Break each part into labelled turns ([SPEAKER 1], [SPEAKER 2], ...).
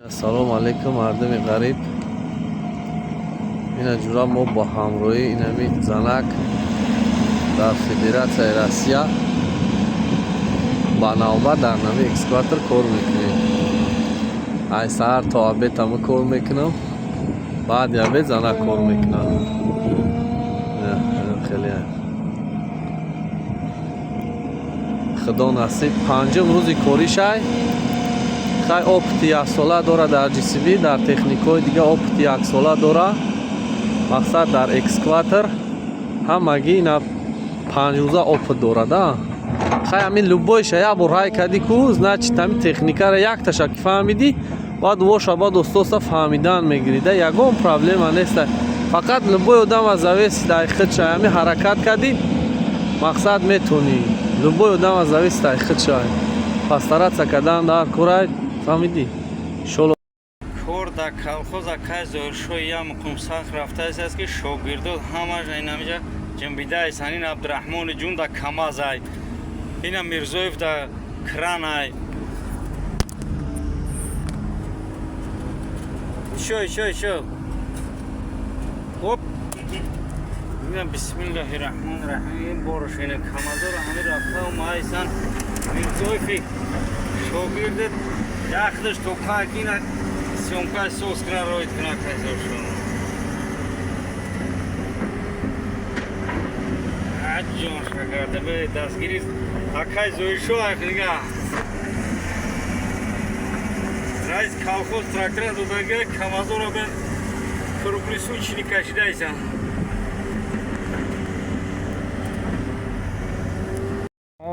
[SPEAKER 1] Assalomu alaykum mardumi g'arib. Ина ҷура мо бо ҳамроҳии инами занак дар Федератсияи Россия ба навбат дар нави экскаватор кор мекунем. Ай саҳар то обед ҳама кор мекунам, баъди обед занак кор мекунам. Хеле худо насиб панҷум рӯзи коришай. Хай опити яксола дора дар ҷисиби, дар техникаҳои дига опити яксола дора. Мақсад дар экскаватор ҳамаги ина 5 опит дорада. Хай ҳамин любойша як бор ҳай кади ку, значит ҳамин техникаро якташа ки фаҳмидӣ, баъд воша баъд устоса фаҳмидан мегирӣ. Ягон проблема нест. Фақат любой одам аз завеси худша ҳамин ҳаракат кади, мақсад метонӣ. Любой одам аз завеси худша постараться кардан дар курай, фаҳмидӣ? Иншолло
[SPEAKER 2] кор дар колхоза кай зоиршои я муқим сахт рафтааст ки шогирдот ҳамаш инамиҷа ҷанбидаи санин Абдурахмони ҷун да камазай, ина Мирзоев да кранай. Ишо оп ина бисмиллаҳи раҳмони раҳим борш ина камазора ҳами рафта майсан Мирзоеви шогирдот яхдаш то пакина съемкай соскра роид кна кайзошон аҷон шагарда бе дастгири акай зоишо ахнига раис колхоз трактора додага камазора бе крупнису чини кашидайсан.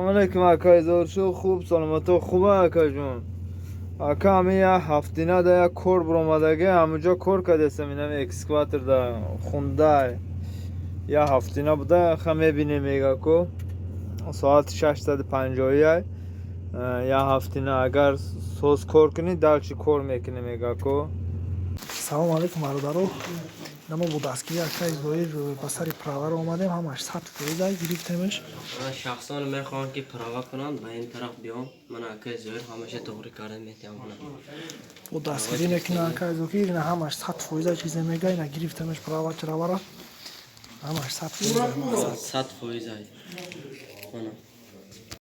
[SPEAKER 3] Алейкум акай зоишо хуб саломато хуба акайҷон. Ака ҳамин як ҳафтина да як кор биромадаги ҳамуҷо кор кардесам инами экскаватор да хунда як ҳафтина буда ха мебинем мега ку соати 6:50 як ҳафтина агар соз кор кунӣ далчи кор мекунӣ мега ку.
[SPEAKER 4] Салому алейкум бародаро. Намо бо дастгири акай зоир ба сари правара омадем, ҳамаш 100% гирифтемеш.
[SPEAKER 5] من شخصا میخوام که پراوا کنم به این طرف بیام. من اکای زویر همشه توری کردن میتونم کنم.
[SPEAKER 4] бо дастгирӣ мекунам акай зоир ина ҳамаш 100% чизе мега, ина гирифтемеш права чаравара. ҳамаш 100%.
[SPEAKER 5] 100% کنم.